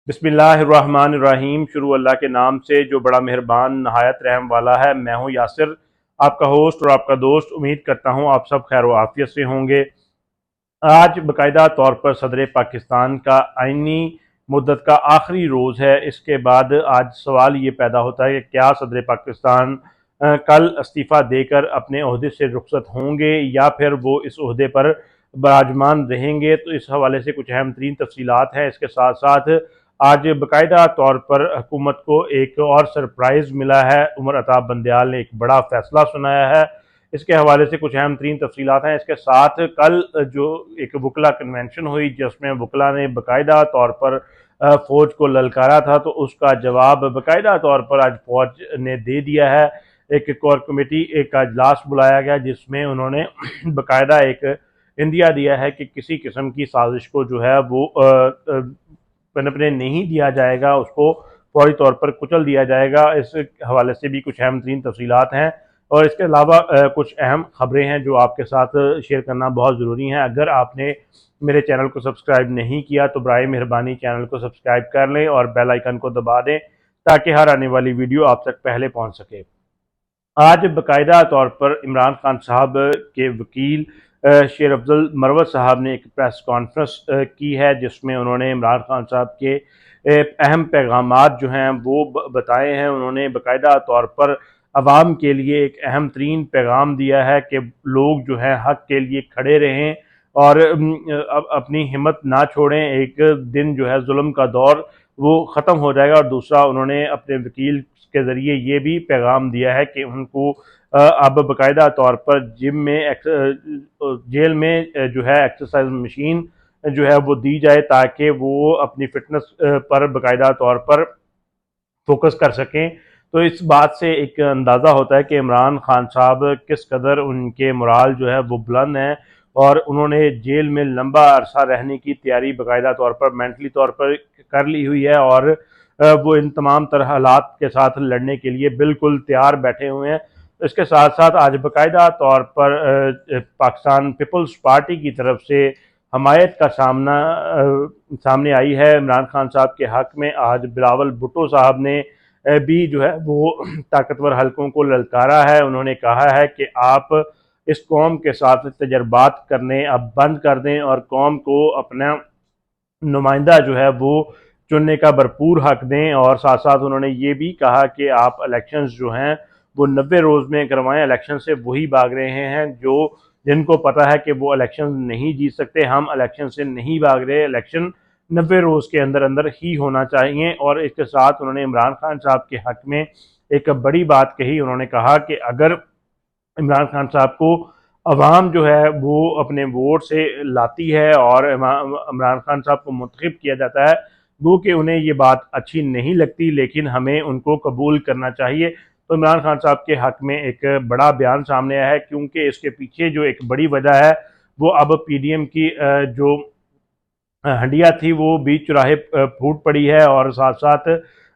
बिस्मिल्लाहिर्रहमानिर्रहीम। शुरू अल्लाह के नाम से जो बड़ा मेहरबान नहायत रहम वाला है। मैं हूँ यासिर, आपका होस्ट और आपका दोस्त। उम्मीद करता हूँ आप सब खैर आफियत से होंगे। आज बाकायदा तौर पर सदर पाकिस्तान का आइनी मुद्दत का आखिरी रोज़ है। इसके बाद आज सवाल ये पैदा होता है कि क्या सदर पाकिस्तान कल इस्तीफ़ा देकर अपने ओहदे से रुखसत होंगे या फिर वो इस ओहदे पर बराजमान रहेंगे। तो इस हवाले से कुछ अहम तरीन तफसीलात हैं। इसके साथ साथ आज बाकायदा तौर पर हुकूमत को एक और सरप्राइज़ मिला है। उमर अता बंदयाल ने एक बड़ा फैसला सुनाया है। इसके हवाले से कुछ अहम तरीन तफसीलात हैं। इसके साथ कल जो एक वकला कन्वेंशन हुई जिसमें वकला ने बाकायदा तौर पर फ़ौज को ललकारा था, तो उसका जवाब बाकायदा तौर पर आज फ़ौज ने दे दिया है। एक कोर कमेटी एक अजलास बुलाया गया जिसमें उन्होंने बाकायदा एक इंदिया दिया है कि किसी किस्म की साजिश को जो है वो पनपने नहीं दिया जाएगा, उसको फौरी तौर पर कुचल दिया जाएगा। इस हवाले से भी कुछ अहम तरीन तफसीलात हैं और इसके अलावा कुछ अहम खबरें हैं जो आपके साथ शेयर करना बहुत ज़रूरी है। अगर आपने मेरे चैनल को सब्सक्राइब नहीं किया तो बराए मेहरबानी चैनल को सब्सक्राइब कर लें और बेल आइकन को दबा दें ताकि हर आने वाली वीडियो आप तक पहले पहुंच सके। आज बाकायदा तौर पर इमरान खान साहब के वकील शेर अफजल मरवत साहब ने एक प्रेस कॉन्फ्रेंस की है जिसमें उन्होंने इमरान खान साहब के अहम पैगामात जो हैं वो बताए हैं। उन्होंने बाकायदा तौर पर अवाम के लिए एक अहम तरीन पैगाम दिया है कि लोग जो है हक के लिए खड़े रहें और अपनी हिम्मत ना छोड़ें। एक दिन जो है जुल्म का दौर वो ख़त्म हो जाएगा। और दूसरा, उन्होंने अपने वकील के ज़रिए ये भी पैगाम दिया है कि उनको अब बाकायदा तौर पर जिम में जेल में जो है एक्सरसाइज मशीन जो है वो दी जाए ताकि वो अपनी फिटनेस पर बाकायदा तौर पर फोकस कर सकें। तो इस बात से एक अंदाज़ा होता है कि इमरान खान साहब किस कदर उनके मोराल जो है वो बुलंद हैं और उन्होंने जेल में लंबा अरसा रहने की तैयारी बाकायदा तौर पर मेंटली तौर पर कर ली हुई है और वो इन तमाम तरह हालात के साथ लड़ने के लिए बिल्कुल तैयार बैठे हुए हैं। इसके साथ साथ आज बाकायदा तौर पर पाकिस्तान पीपल्स पार्टी की तरफ से हमायत का सामने आई है इमरान खान साहब के हक में। आज बिलावल भुट्टो साहब ने भी जो है वो ताकतवर हलकों को ललकारा है। उन्होंने कहा है कि आप इस कौम के साथ तजर्बात करने अब बंद कर दें और कौम को अपना नुमाइंदा जो है वो चुनने का भरपूर हक दें। और साथ साथ उन्होंने ये भी कहा कि आप इलेक्शंस जो हैं वो 90 रोज़ में करवाएं। इलेक्शन से वही भाग रहे हैं जो जिनको पता है कि वो इलेक्शन नहीं जीत सकते। हम इलेक्शन से नहीं भाग रहे, इलेक्शन 90 रोज़ के अंदर अंदर ही होना चाहिए। और इसके साथ उन्होंने इमरान खान साहब के हक में एक बड़ी बात कही। उन्होंने कहा कि अगर इमरान खान साहब को अवाम जो है वो अपने वोट से लाती है और इमरान खान साहब को मुंतखब किया जाता है, वो कि उन्हें ये बात अच्छी नहीं लगती लेकिन हमें उनको कबूल करना चाहिए। तो इमरान खान साहब के हक में एक बड़ा बयान सामने आया है क्योंकि इसके पीछे जो एक बड़ी वजह है वो अब पीडीएम की जो हंडिया थी वो बीच चौराहे फूट पड़ी है और साथ साथ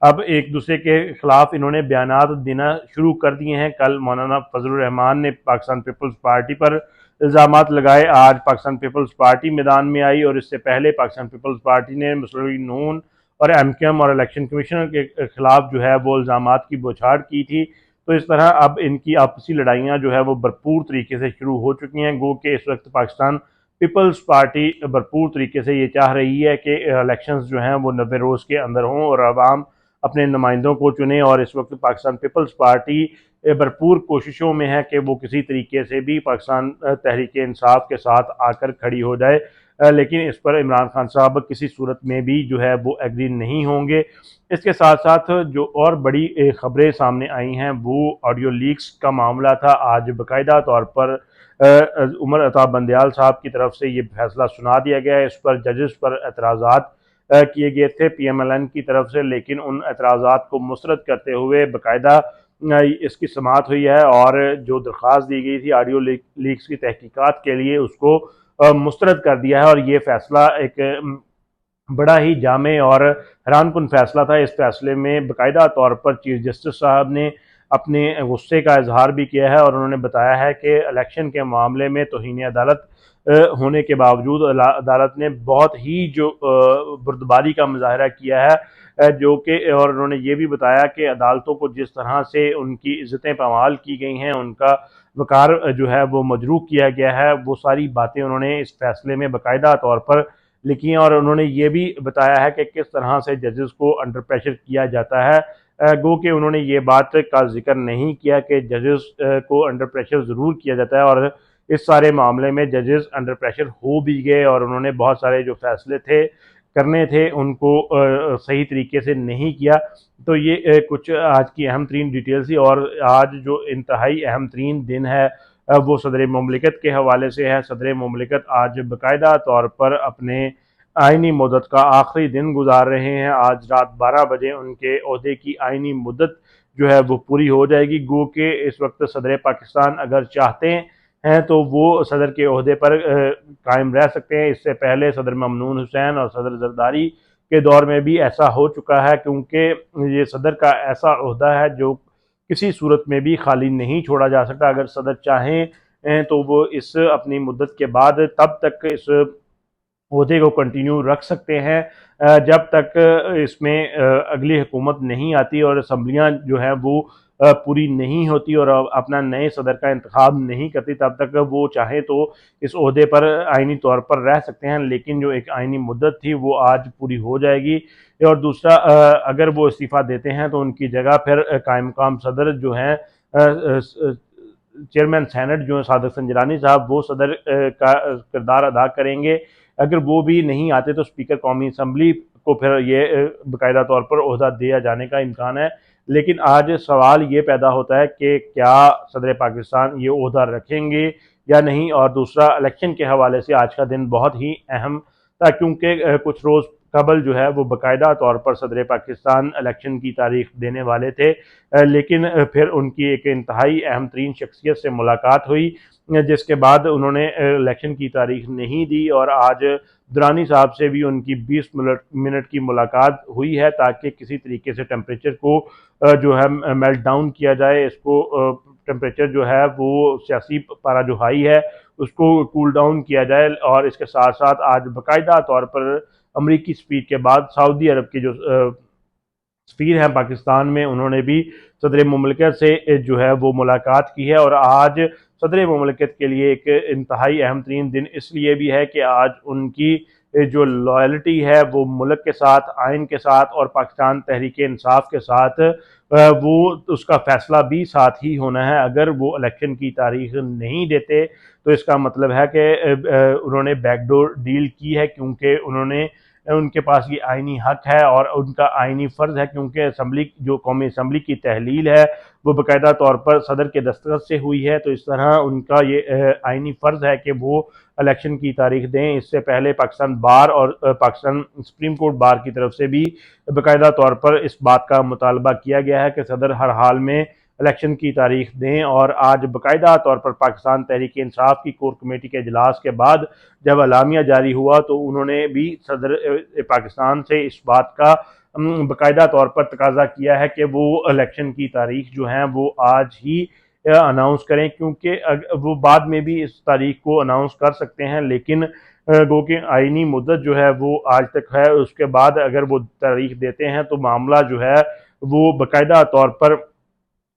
अब एक दूसरे के खिलाफ इन्होंने बयानात देना शुरू कर दिए हैं। कल मौलाना फजलुर रहमान ने पाकिस्तान पीपल्स पार्टी पर इल्ज़ामात लगाए। आज पाकिस्तान पीपल्स पार्टी मैदान में आई और इससे पहले पाकिस्तान पीपल्स पार्टी ने मुस्लिम लीग नून और एमक्यूएम और इलेक्शन कमीशनर के खिलाफ जो है वो इल्ज़ामात की बौछार की थी। तो इस तरह अब इनकी आपसी लड़ाइयाँ जो है वो भरपूर तरीके से शुरू हो चुकी हैं। गो कि इस वक्त पाकिस्तान पीपल्स पार्टी भरपूर तरीके से ये चाह रही है कि इलेक्शंस जो हैं वो 90 रोज़ के अंदर हों और आवाम अपने नुमाइंदों को चुने। और इस वक्त पाकिस्तान पीपल्स पार्टी भरपूर कोशिशों में है कि वो किसी तरीके से भी पाकिस्तान तहरीक इंसाफ के साथ आकर खड़ी हो जाए, लेकिन इस पर इमरान खान साहब किसी सूरत में भी जो है वो एग्री नहीं होंगे। इसके साथ साथ जो और बड़ी खबरें सामने आई हैं वो ऑडियो लीक्स का मामला था। आज बाकायदा तौर पर उमर अता बंदयाल साहब की तरफ से ये फैसला सुना दिया गया है। इस पर जजेस पर एतराज़ात किए गए थे पीएमएलएन की तरफ से, लेकिन उन एतराज़ात को मुस्तरद करते हुए बाकायदा इसकी समाअत हुई है और जो दरख्वास्त दी गई थी ऑडियो लीक्स की तहकीकात के लिए उसको मुस्तरद कर दिया है। और ये फैसला एक बड़ा ही जामे और हैरानकुन फैसला था। इस फैसले में बाकायदा तौर पर चीफ जस्टिस साहब ने अपने गुस्से का इजहार भी किया है और उन्होंने बताया है कि इलेक्शन के मामले में तौहीन अदालत होने के बावजूद अदालत ने बहुत ही जो बुर्दबारी का मुजाहरा किया है, जो कि, और उन्होंने ये भी बताया कि अदालतों को जिस तरह से उनकी इज्जतें पामाल की गई हैं, उनका वकार जो है वो मजरूह किया गया है, वो सारी बातें उन्होंने इस फैसले में बाकायदा तौर पर लिखी हैं। और उन्होंने ये भी बताया है कि किस तरह से जजेस को अंडर प्रेशर किया जाता है। गो कि उन्होंने ये बात का जिक्र नहीं किया कि जजेस को अंडर प्रेशर ज़रूर किया जाता है, और इस सारे मामले में जजेस अंडर प्रेशर हो भी गए और उन्होंने बहुत सारे जो फैसले थे करने थे उनको सही तरीके से नहीं किया। तो ये कुछ आज की अहम तरीन डिटेल्स थी। और आज जो इंतहाई अहम तरीन दिन है वो सदर मुमलिकत के हवाले से है। सदर मुमलिकत आज बाकायदा तौर पर अपने आइनी मुद्दत का आखिरी दिन गुजार रहे हैं। आज रात 12 बजे उनके ओहदे की आइनी मुद्दत जो है वो पूरी हो जाएगी। गो के इस वक्त सदर पाकिस्तान अगर चाहते हैं तो वो सदर के ओहदे पर कायम रह सकते हैं। इससे पहले सदर ममनून हुसैन और सदर जरदारी के दौर में भी ऐसा हो चुका है, क्योंकि ये सदर का ऐसा ओहदा है जो किसी सूरत में भी खाली नहीं छोड़ा जा सकता। अगर सदर चाहें तो वो इस अपनी मुद्दत के बाद तब तक इस ओहदे को कंटिन्यू रख सकते हैं जब तक इसमें अगली हुकूमत नहीं आती और असम्बलियाँ जो हैं वो पूरी नहीं होती और अपना नए सदर का इंतखाब नहीं करती, तब तक वो चाहें तो इस ओहदे पर आइनी तौर पर रह सकते हैं। लेकिन जो एक आइनी मुद्दत थी वो आज पूरी हो जाएगी। और दूसरा, अगर वो इस्तीफ़ा देते हैं तो उनकी जगह फिर कायम मकाम सदर जो हैं चेयरमैन सेनेट जो है सादक संजरानी साहब, वो सदर का किरदार अदा करेंगे। अगर वो भी नहीं आते तो स्पीकर कौमी असम्बली को फिर ये बाकायदा तौर पर ओहदा दिया जाने का इम्कान है। लेकिन आज सवाल ये पैदा होता है कि क्या सदर पाकिस्तान ये ओहदा रखेंगे या नहीं। और दूसरा, इलेक्शन के हवाले से आज का दिन बहुत ही अहम था, क्योंकि कुछ रोज़ कबल जो है वो बाकायदा तौर पर सदर पाकिस्तान इलेक्शन की तारीख देने वाले थे, लेकिन फिर उनकी एक इंतहाई अहम तरीन शख्सियत से मुलाकात हुई, जिसके बाद उन्होंने इलेक्शन की तारीख नहीं दी। और आज दुरानी साहब से भी उनकी 20 मिनट की मुलाकात हुई है, ताकि किसी तरीके से टेम्परेचर को जो है मेल्ट डाउन किया जाए। इसको टेम्परेचर जो है वो सियासी पारा जो हाई है उसको कूल डाउन किया जाए। और इसके साथ साथ आज बाकायदा तौर पर अमरीकी स्पीड के बाद सऊदी अरब के जो सफ़ीर हैं पाकिस्तान में, उन्होंने भी सदर मुमलिकत से जो है वो मुलाकात की है। और आज सदर मुमलिकत के लिए एक इंतहाई अहम तरीन दिन इसलिए भी है कि आज उनकी जो लॉयल्टी है वो मुल्क के साथ, आइन के साथ और पाकिस्तान तहरीक इंसाफ के साथ, वो उसका फ़ैसला भी साथ ही होना है। अगर वो इलेक्शन की तारीख नहीं देते तो इसका मतलब है कि उन्होंने बैकडोर डील की है, क्योंकि उनके पास ये आइनी हक है और उनका आइनी फ़र्ज़ है, क्योंकि असम्बली जो कौमी असम्बली की तहलील है वो बाकायदा तौर पर सदर के दस्तखत से हुई है। तो इस तरह उनका ये आइनी फ़र्ज़ है कि वो इलेक्शन की तारीख दें। इससे पहले पाकिस्तान बार और पाकिस्तान सुप्रीम कोर्ट बार की तरफ से भी बाकायदा तौर पर इस बात का मुतालबा किया गया है कि सदर हर हाल में इलेक्शन की तारीख दें। और आज बाकायदा तौर पर पाकिस्तान तहरीक इंसाफ की कोर कमेटी के इजलास के बाद जब अलामिया जारी हुआ तो उन्होंने भी सदर पाकिस्तान से इस बात का बाकायदा तौर पर तकाजा किया है कि वो इलेक्शन की तारीख जो है वो आज ही अनाउंस करें, क्योंकि वो बाद में भी इस तारीख को अनाउंस कर सकते हैं। लेकिन गो कि आइनी मुद्दत जो है वो आज तक है, उसके बाद अगर वो तारीख देते हैं तो मामला जो है वो बाकायदा तौर पर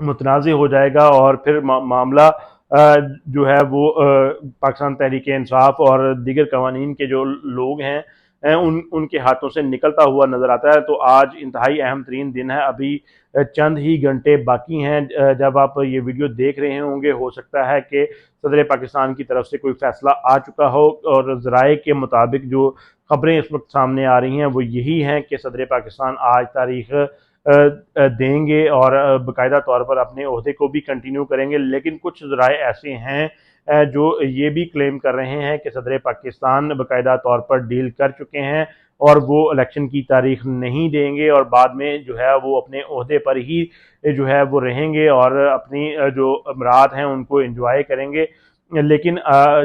मुतनाज़ हो जाएगा और फिर मामला जो है वो पाकिस्तान तहरीक इंसाफ और दीगर कवानीन के जो लोग हैं उनके हाथों से निकलता हुआ नज़र आता है। तो आज इंतहाई अहम तरीन दिन है। अभी चंद ही घंटे बाकी हैं। जब आप ये वीडियो देख रहे होंगे, हो सकता है कि सदर पाकिस्तान की तरफ से कोई फ़ैसला आ चुका हो, और ज़राए के मुताबिक जो खबरें इस वक्त सामने आ रही हैं वो यही हैं कि सदर पाकिस्तान आज तारीख देंगे और बाकायदा तौर पर अपने ओहदे को भी कंटिन्यू करेंगे। लेकिन कुछ ज़राए ऐसे हैं जो ये भी क्लेम कर रहे हैं कि सदर पाकिस्तान बाकायदा तौर पर डील कर चुके हैं और वो इलेक्शन की तारीख नहीं देंगे और बाद में जो है वो अपने ओहदे पर ही जो है वो रहेंगे और अपनी जो अमरात हैं उनको एंजॉय करेंगे। लेकिन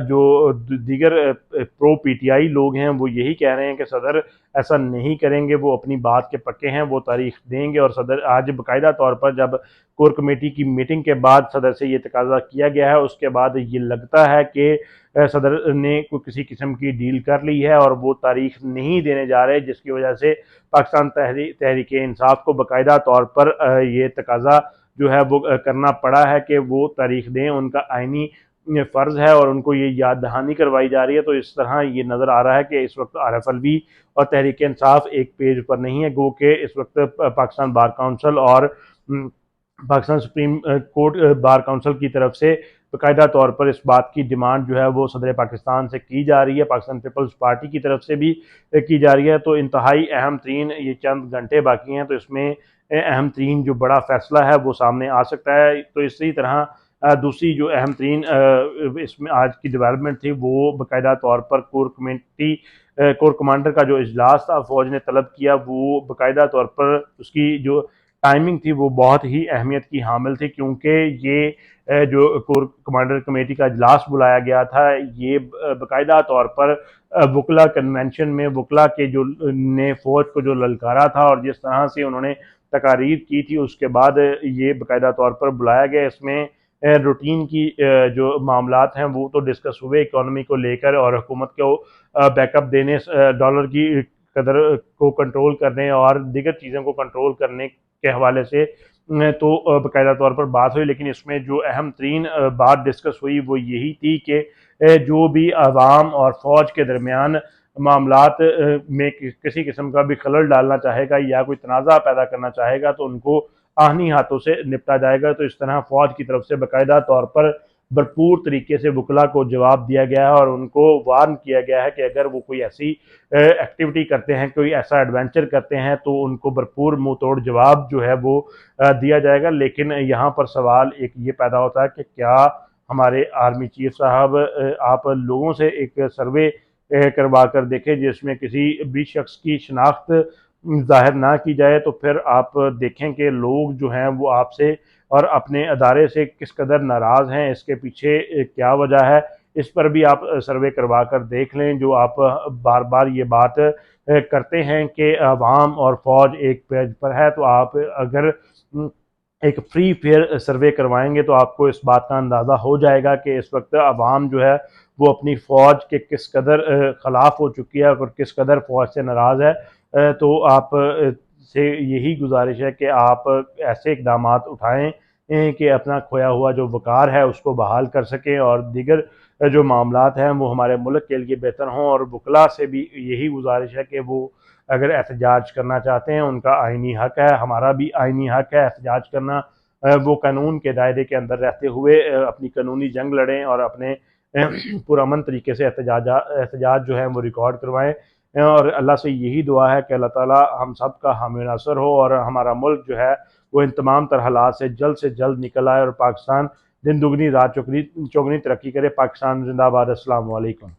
जो दीगर प्रो पीटीआई लोग हैं वो यही कह रहे हैं कि सदर ऐसा नहीं करेंगे, वो अपनी बात के पक्के हैं, वो तारीख देंगे। और सदर आज बाकायदा तौर पर जब कोर कमेटी की मीटिंग के बाद सदर से ये तकाजा किया गया है, उसके बाद ये लगता है कि सदर ने कोई किसी किस्म की डील कर ली है और वो तारीख नहीं देने जा रहे, जिसकी वजह से पाकिस्तान तहरीक इंसाफ को बाकायदा तौर पर ये तकाजा जो है वो करना पड़ा है कि वो तारीख दें। उनका आइनी फ़र्ज़ है और उनको ये याद दहानी करवाई जा रही है। तो इस तरह ये नज़र आ रहा है कि इस वक्त RFLB और तहरीक इंसाफ एक पेज पर नहीं है, गो कि इस वक्त पाकिस्तान बार काउंसिल और Pakistan supreme court bar council की तरफ से बाकायदा तौर पर इस बात की डिमांड जो है वो सदर पाकिस्तान से की जा रही है, पाकिस्तान पीपल्स पार्टी की तरफ से भी की जा रही है। तो इंतहाई अहम तरीन ये चंद घंटे बाकी हैं, तो इसमें अहम तरीन जो बड़ा फैसला है वो सामने आ सकता है। तो इसी तरह दूसरी जो अहम तरीन इसमें आज की डेवलपमेंट थी वो बाकायदा तौर पर कोर कमांडर का जो इजलास था फौज ने तलब किया, वो बाकायदा तौर पर उसकी जो टाइमिंग थी वो बहुत ही अहमियत की हामिल थी, क्योंकि ये जो कोर कमांडर कमेटी का इजलास बुलाया गया था, ये बाकायदा तौर पर वकला कन्वेंशन में वकला के जो ने फौज को जो ललकारा था और जिस तरह से उन्होंने तकारीर की थी, उसके बाद ये बाकायदा तौर पर बुलाया गया। इसमें रूटीन की जो मामलात हैं वो तो डिस्कस हुए इकॉनमी को लेकर और हुकूमत को बैकअप देने, डॉलर की कदर को कंट्रोल करने और दीगर चीज़ों को कंट्रोल करने के हवाले से तो बाकायदा तौर पर बात हुई। लेकिन इसमें जो अहम तरीन बात डिस्कस हुई वो यही थी कि जो भी अवाम और फौज के दरमियान मामलात में किसी किस्म का भी खलल डालना चाहेगा या कोई तनाज़ा पैदा करना चाहेगा तो उनको आहनी हाथों से निपटा जाएगा। तो इस तरह फौज की तरफ से बाकायदा तौर पर भरपूर तरीके से वकला को जवाब दिया गया है और उनको वार्न किया गया है कि अगर वो कोई ऐसी एक्टिविटी करते हैं, कोई ऐसा एडवेंचर करते हैं, तो उनको भरपूर मुंह तोड़ जवाब जो है वो दिया जाएगा। लेकिन यहाँ पर सवाल एक ये पैदा होता है कि क्या हमारे आर्मी चीफ साहब आप लोगों से एक सर्वे करवा कर देखें जिसमें किसी भी शख्स की शनाख्त जाहिर ना की जाए, तो फिर आप देखें कि लोग जो हैं वो आपसे और अपने अदारे से किस कदर नाराज़ हैं, इसके पीछे क्या वजह है, इस पर भी आप सर्वे करवा कर देख लें। जो आप बार बार ये बात करते हैं कि अवाम और फौज एक पेज पर है, तो आप अगर एक फ्री फेयर सर्वे करवाएंगे तो आपको इस बात का अंदाज़ा हो जाएगा कि इस वक्त अवाम जो है वो अपनी फ़ौज के किस कदर ख़िलाफ़ हो चुकी है और किस कदर फ़ौज से नाराज़ है। तो आप से यही गुजारिश है कि आप ऐसे इकदाम उठाएं कि अपना खोया हुआ जो वक़ार है उसको बहाल कर सकें और दीगर जो मामलात हैं वो हमारे मुल्क के लिए बेहतर हों। और वकला से भी यही गुजारिश है कि वो अगर एहतजाज करना चाहते हैं, उनका आइनी हक़ है, हमारा भी आइनी हक़ है एहतजाज करना। वो कानून के दायरे के अंदर रहते हुए अपनी कानूनी जंग लड़ें और अपने पुरअमन तरीके से एहतजाज जो है वो रिकॉर्ड करवाएं। और अल्लाह से यही दुआ है कि अल्लाह ताला हम सब का हामी नासर हो और हमारा मुल्क जो है वो इन तमाम तरह हालात से जल्द निकल आए और पाकिस्तान दिन दुगनी रात चौगनी तरक्की करे। पाकिस्तान जिंदाबाद। अस्सलाम वालेकुम।